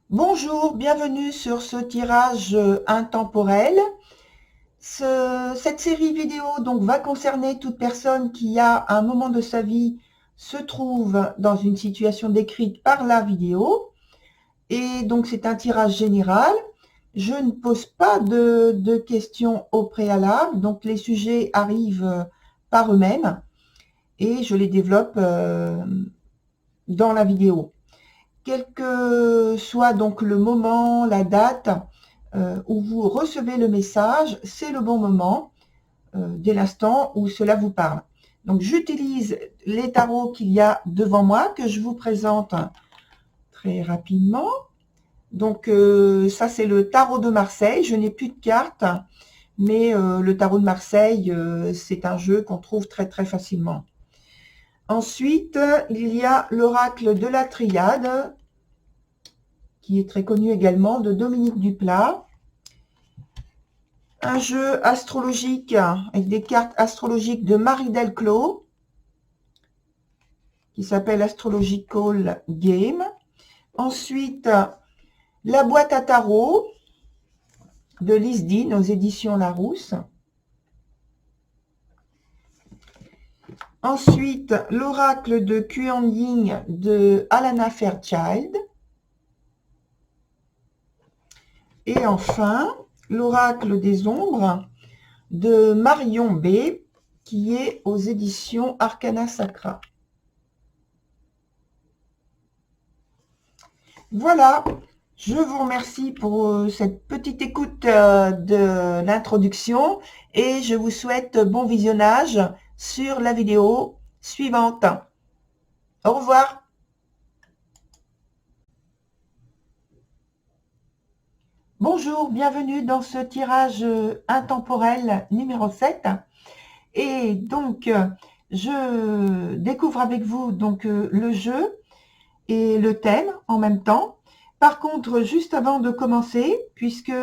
Bonjour, bienvenue sur ce tirage intemporel. Cette série vidéo donc va concerner toute personne qui à un moment de sa vie se trouve dans une situation décrite par la vidéo. Et donc c'est un tirage général. Je ne pose pas de questions au préalable, donc les sujets arrivent par eux-mêmes et je les développe dans la vidéo. Quel que soit donc le moment, la date où vous recevez le message, c'est le bon moment dès l'instant où cela vous parle. Donc j'utilise les tarots qu'il y a devant moi, que je vous présente très rapidement. Donc ça c'est le tarot de Marseille, je n'ai plus de cartes, mais le tarot de Marseille, c'est un jeu qu'on trouve très facilement. Ensuite, il y a l'oracle de la Triade, qui est très connu également, de Dominique Duplat. Un jeu astrologique avec des cartes astrologiques de Marie Delclos, qui s'appelle Astrological Game. Ensuite, la boîte à tarot de Lise Dean aux éditions Larousse. Ensuite, l'oracle de Kuan Yin de Alana Fairchild. Et enfin, l'oracle des ombres de Marion B, qui est aux éditions Arcana Sacra. Voilà, je vous remercie pour cette petite écoute de l'introduction et je vous souhaite bon visionnage sur la vidéo suivante. Au revoir. Bonjour, bienvenue dans ce tirage intemporel numéro 7. Et donc, je découvre avec vous donc le jeu et le thème en même temps. Par contre, juste avant de commencer, puisque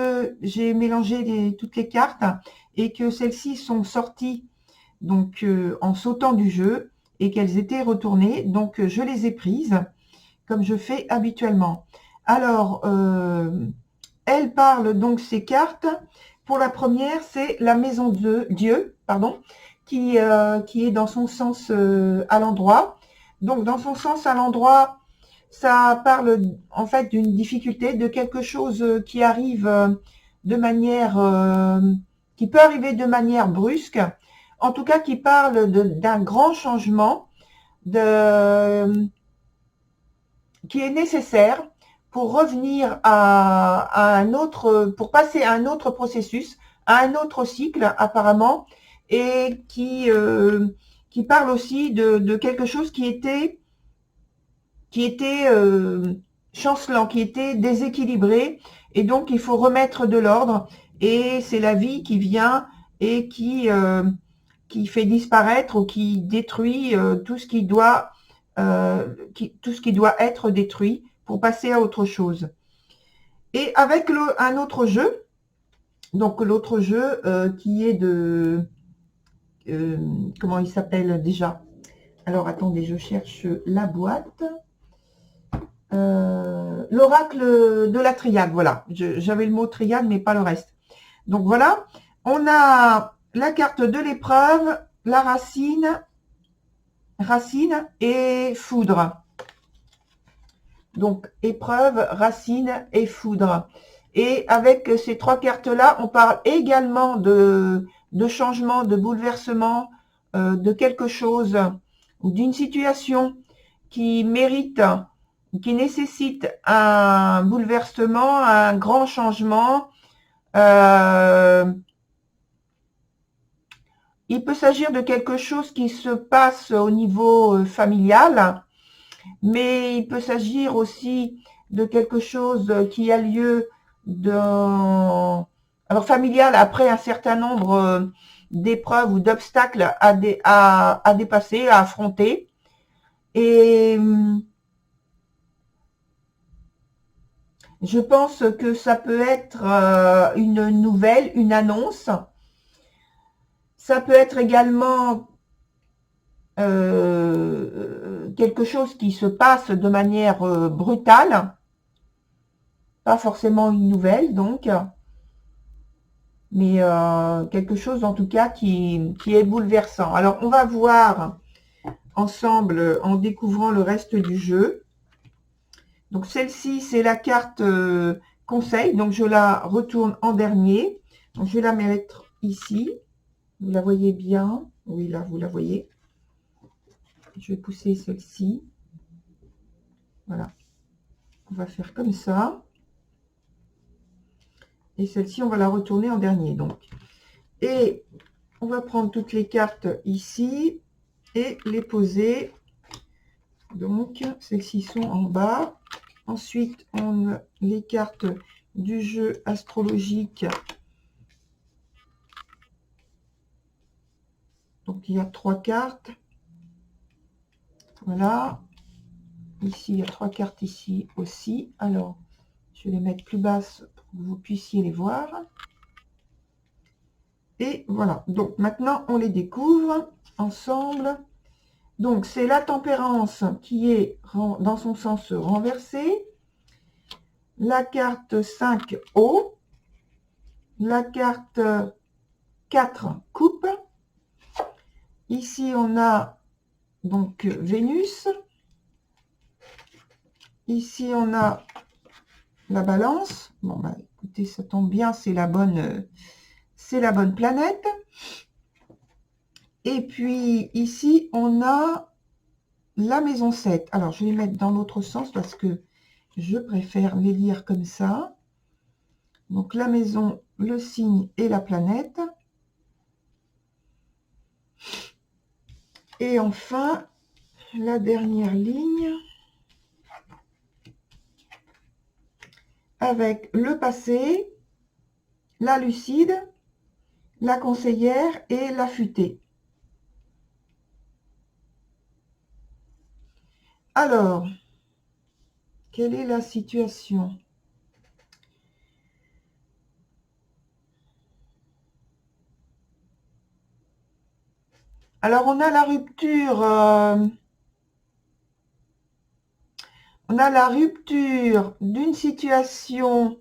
j'ai mélangé toutes les cartes et que celles-ci sont sorties donc en sautant du jeu et qu'elles étaient retournées, donc je les ai prises comme je fais habituellement. Alors, elle parle donc ces cartes. Pour la première, c'est la maison de Dieu, pardon, qui est dans son sens à l'endroit. Donc, dans son sens à l'endroit, ça parle en fait d'une difficulté, de quelque chose qui arrive de manière, qui peut arriver de manière brusque, en tout cas qui parle d'un grand changement qui est nécessaire pour revenir à un autre, pour passer à un autre processus, à un autre cycle apparemment, et qui parle aussi de quelque chose qui était chancelant, qui était déséquilibré, et donc il faut remettre de l'ordre, et c'est la vie qui vient et qui fait disparaître ou qui détruit tout ce qui doit tout ce qui doit être détruit pour passer à autre chose. Et avec un autre jeu, donc l'autre jeu qui est de comment il s'appelle déjà? Alors attendez, je cherche la boîte. L'oracle de la triade, voilà. J'avais le mot triade, mais pas le reste. Donc voilà, on a la carte de l'épreuve, la racine et foudre. Donc épreuve, racine et foudre. Et avec ces trois cartes-là, on parle également de changement, de bouleversement, de quelque chose ou d'une situation qui mérite, qui nécessite un bouleversement, un grand changement. Il peut s'agir de quelque chose qui se passe au niveau familial, mais il peut s'agir aussi de quelque chose qui a lieu dans, alors familial après un certain nombre d'épreuves ou d'obstacles à dépasser, à affronter. Et je pense que ça peut être une nouvelle, une annonce. Ça peut être également quelque chose qui se passe de manière brutale. Pas forcément une nouvelle, donc, mais quelque chose en tout cas qui est bouleversant. Alors, on va voir ensemble en découvrant le reste du jeu. Donc, celle-ci, c'est la carte conseil. Donc, je la retourne en dernier. Donc, je vais la mettre ici. Vous la voyez bien? Oui, là, vous la voyez. Je vais pousser celle-ci. Voilà. On va faire comme ça. Et celle-ci, on va la retourner en dernier. Donc, et on va prendre toutes les cartes ici et les poser. Donc, celles-ci sont en bas. Ensuite, on a les cartes du jeu astrologique. Donc, il y a 3 cartes. Voilà. Ici, il y a 3 cartes ici aussi. Alors, je vais les mettre plus basses pour que vous puissiez les voir. Et voilà. Donc, maintenant, on les découvre ensemble. Donc, c'est la tempérance qui est dans son sens renversé. La carte 5 haut. La carte 4 coupe. Ici, on a donc Vénus. Ici, on a la balance. Bon, bah, écoutez, ça tombe bien, c'est la bonne planète. Et puis, ici, on a la maison 7. Alors, je vais les mettre dans l'autre sens parce que je préfère les lire comme ça. Donc, la maison, le signe et la planète. Et enfin, la dernière ligne avec le passé, la lucide, la conseillère et la futée. Alors, quelle est la situation? Alors, on a la rupture. On a la rupture d'une situation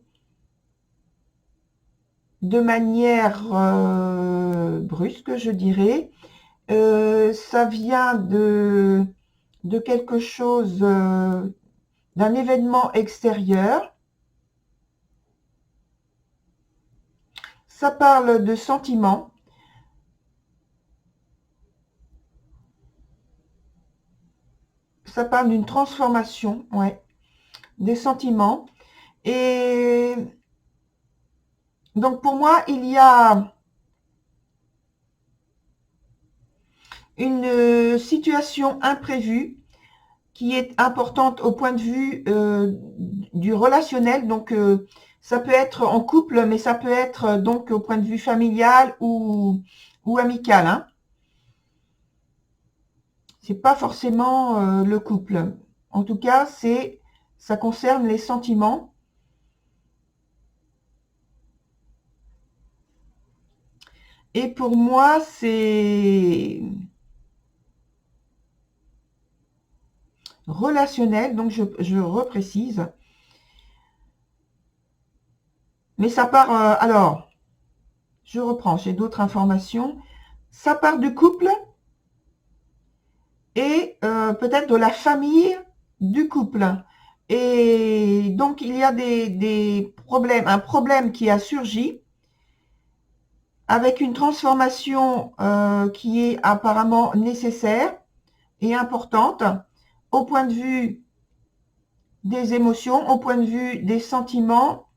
de manière brusque, je dirais. Ça vient de quelque chose, d'un événement extérieur. Ça parle de sentiments. Ça parle d'une transformation, ouais, des sentiments. Et donc pour moi, il y a une situation imprévue qui est importante au point de vue du relationnel. Donc ça peut être en couple, mais ça peut être donc au point de vue familial ou amical, hein. C'est pas forcément le couple. En tout cas, ça concerne les sentiments. Et pour moi, c'est relationnel, donc je reprécise. Mais ça part, alors, je reprends, j'ai d'autres informations. Ça part du couple et peut-être de la famille du couple. Et donc, il y a des problèmes, un problème qui a surgi avec une transformation qui est apparemment nécessaire et importante au point de vue des émotions, au point de vue des sentiments.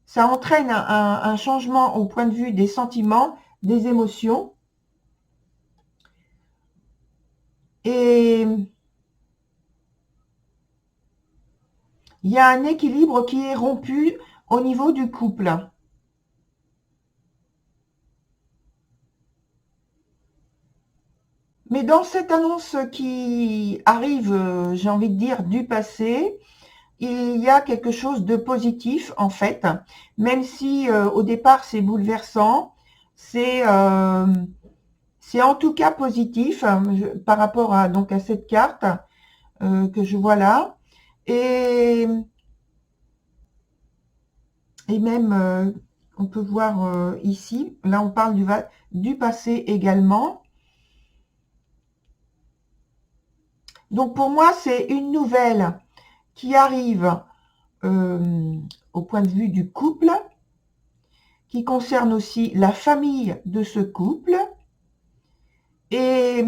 Ça entraîne un changement au point de vue des sentiments, des émotions. Et il y a un équilibre qui est rompu au niveau du couple. Mais dans cette annonce qui arrive, j'ai envie de dire, du passé, il y a quelque chose de positif en fait, même si au départ c'est bouleversant, c'est en tout cas positif par rapport à, donc, à cette carte que je vois là. Et Et même, on peut voir ici, là on parle du passé également. Donc pour moi, c'est une nouvelle qui arrive au point de vue du couple, qui concerne aussi la famille de ce couple. Et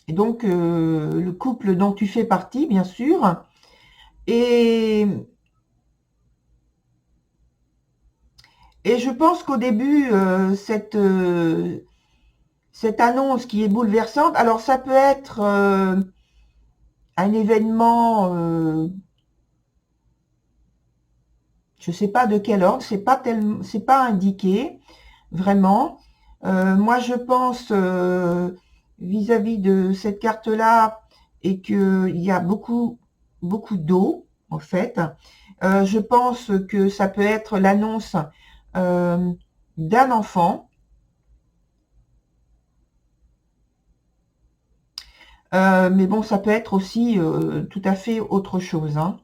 donc, le couple dont tu fais partie, bien sûr. Et je pense qu'au début, cette annonce qui est bouleversante, alors ça peut être un événement, je ne sais pas de quel ordre, c'est pas indiqué vraiment. Moi, je pense vis-à-vis de cette carte-là et qu'il y a beaucoup d'eau en fait. Je pense que ça peut être l'annonce d'un enfant. Mais bon, ça peut être aussi tout à fait autre chose, hein.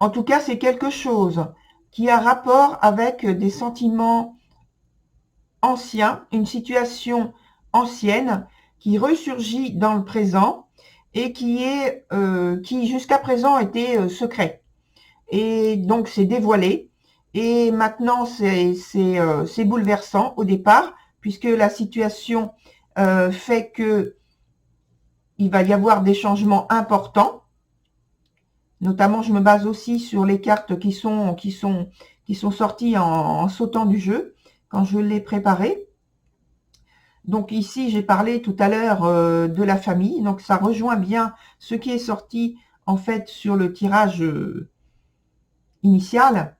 En tout cas, c'est quelque chose qui a rapport avec des sentiments anciens, une situation ancienne qui ressurgit dans le présent et qui jusqu'à présent était secret. Et donc c'est dévoilé. Et maintenant c'est bouleversant au départ, puisque la situation fait que il va y avoir des changements importants. Notamment, je me base aussi sur les cartes qui sont sorties en sautant du jeu quand je l'ai préparé. Donc ici, j'ai parlé tout à l'heure de la famille. Donc ça rejoint bien ce qui est sorti en fait sur le tirage initial.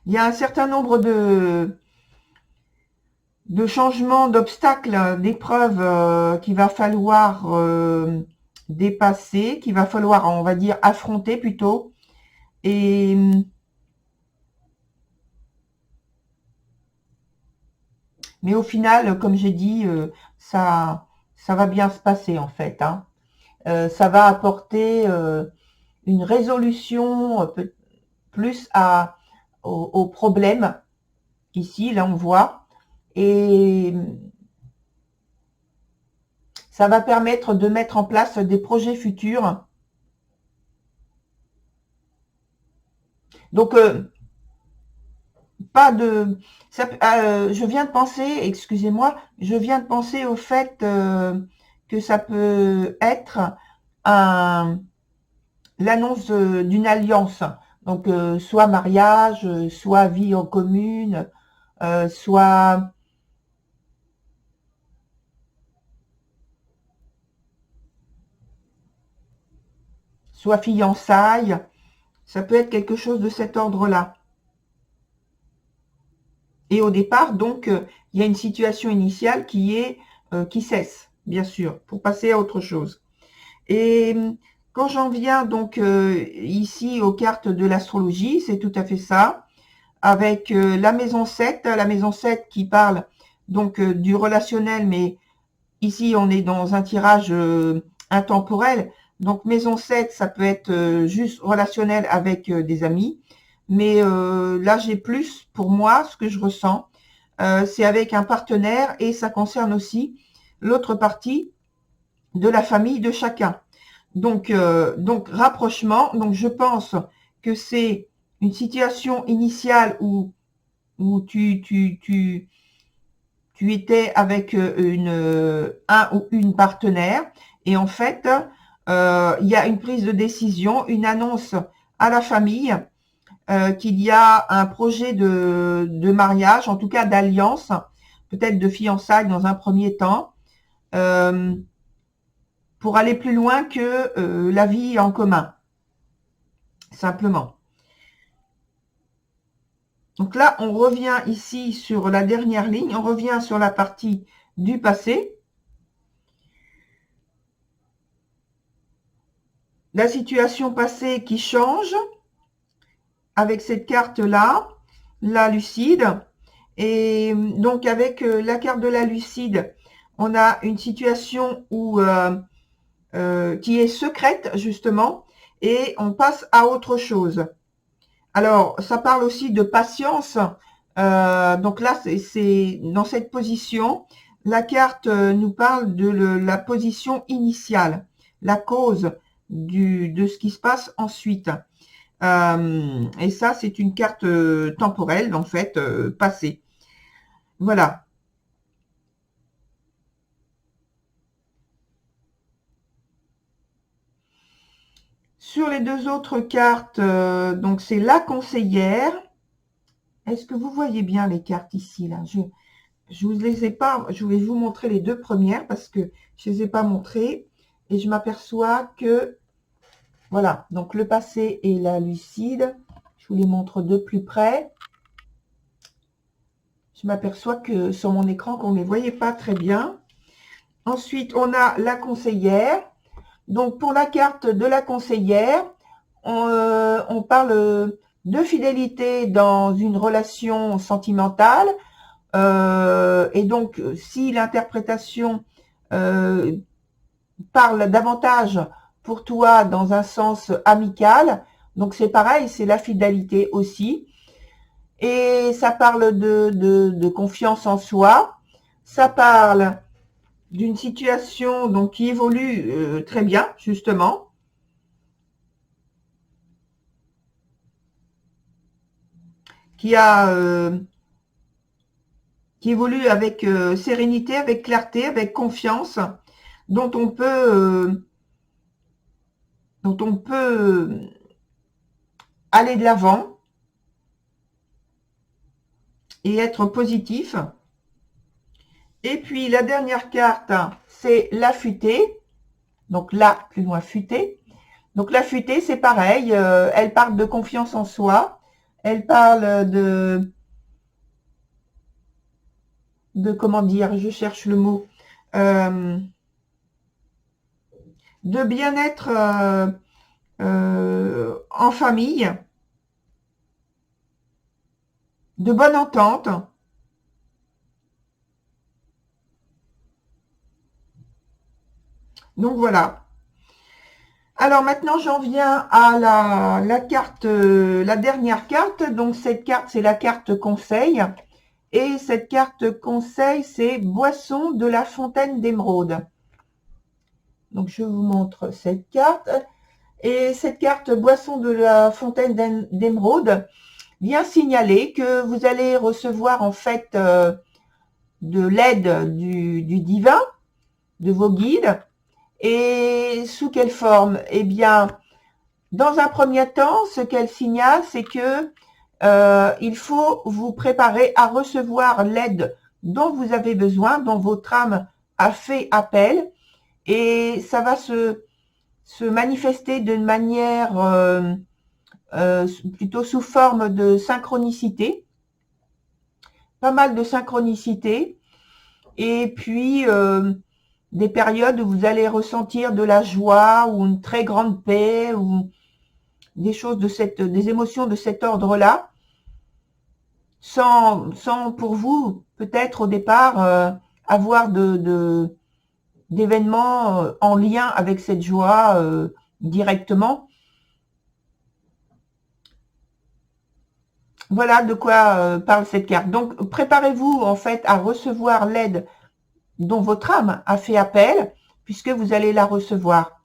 Il y a un certain nombre de changements, d'obstacles, d'épreuves qu'il va falloir dépasser, qu'il va falloir, on va dire, affronter plutôt. Mais au final, comme j'ai dit, ça va bien se passer en fait, hein. Ça va apporter une résolution plus aux problèmes. Ici, là, on voit. Et ça va permettre de mettre en place des projets futurs. Donc, pas de... je viens de penser, excusez-moi, je viens de penser au fait que ça peut être l'annonce d'une alliance. Donc, soit mariage, soit vie en commune, soit fiançailles. Ça peut être quelque chose de cet ordre-là. Et au départ, donc, il y a une situation initiale qui cesse, bien sûr, pour passer à autre chose. Et quand j'en viens donc ici aux cartes de l'astrologie, c'est tout à fait ça, avec la maison 7 qui parle donc du relationnel, mais ici on est dans un tirage intemporel. Donc maison 7, ça peut être juste relationnel avec des amis. Mais là, j'ai plus, pour moi, ce que je ressens, c'est avec un partenaire et ça concerne aussi l'autre partie de la famille de chacun. Donc rapprochement. Donc, je pense que c'est une situation initiale où tu étais avec un ou une partenaire et en fait, il y a une prise de décision, une annonce à la famille qu'il y a un projet de mariage, en tout cas d'alliance, peut-être de fiançailles dans un premier temps, pour aller plus loin que la vie en commun, simplement. Donc là, on revient ici sur la dernière ligne, on revient sur la partie du passé. La situation passée qui change avec cette carte-là, la lucide. Et donc avec la carte de la lucide, on a une situation où, qui est secrète, justement, et on passe à autre chose. Alors, ça parle aussi de patience. Donc là, c'est dans cette position. La carte nous parle de la position initiale, la cause de ce qui se passe ensuite. Et ça, c'est une carte temporelle, en fait, passée. Voilà. Sur les deux autres cartes, donc c'est la conseillère. Est-ce que vous voyez bien les cartes ici, là? Je vous les ai pas, je vais vous montrer les deux premières parce que je les ai pas montrées et je m'aperçois que, voilà, donc le passé et la lucide, je vous les montre de plus près. Je m'aperçois que sur mon écran qu'on ne les voyait pas très bien. Ensuite, on a la conseillère. Donc, pour la carte de la conseillère, on parle de fidélité dans une relation sentimentale. Et donc, si l'interprétation parle davantage pour toi dans un sens amical, donc c'est pareil, c'est la fidélité aussi. Et ça parle de confiance en soi. Ça parle d'une situation donc qui évolue très bien, justement. Qui évolue avec sérénité, avec clarté, avec confiance, dont on peut aller de l'avant et être positif. Et puis la dernière carte, c'est la futée. Donc là, plus loin, futée. Donc la futée, c'est pareil. Elle parle de confiance en soi. Elle parle comment dire, je cherche le mot, de bien-être en famille, de bonne entente. Donc voilà. Alors maintenant, j'en viens à la carte, la dernière carte. Donc cette carte, c'est la carte conseil. Et cette carte conseil, c'est Boisson de la fontaine d'émeraude. Donc je vous montre cette carte. Et cette carte Boisson de la fontaine d'émeraude vient signaler que vous allez recevoir en fait de l'aide du divin, de vos guides. Et sous quelle forme? Eh bien, dans un premier temps, ce qu'elle signale, c'est que il faut vous préparer à recevoir l'aide dont vous avez besoin, dont votre âme a fait appel, et ça va se manifester d'une manière plutôt sous forme de synchronicité, pas mal de synchronicité, et puis des périodes où vous allez ressentir de la joie ou une très grande paix ou des choses des émotions de cet ordre-là, sans pour vous peut-être au départ avoir d'événements en lien avec cette joie directement. Voilà de quoi parle cette carte. Donc préparez-vous en fait à recevoir l'aide dont votre âme a fait appel, puisque vous allez la recevoir.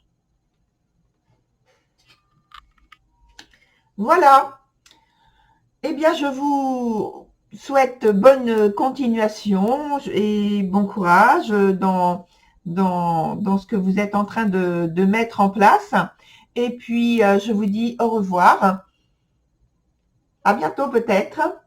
Voilà. Eh bien, je vous souhaite bonne continuation et bon courage dans ce que vous êtes en train de mettre en place. Et puis, je vous dis au revoir. À bientôt peut-être.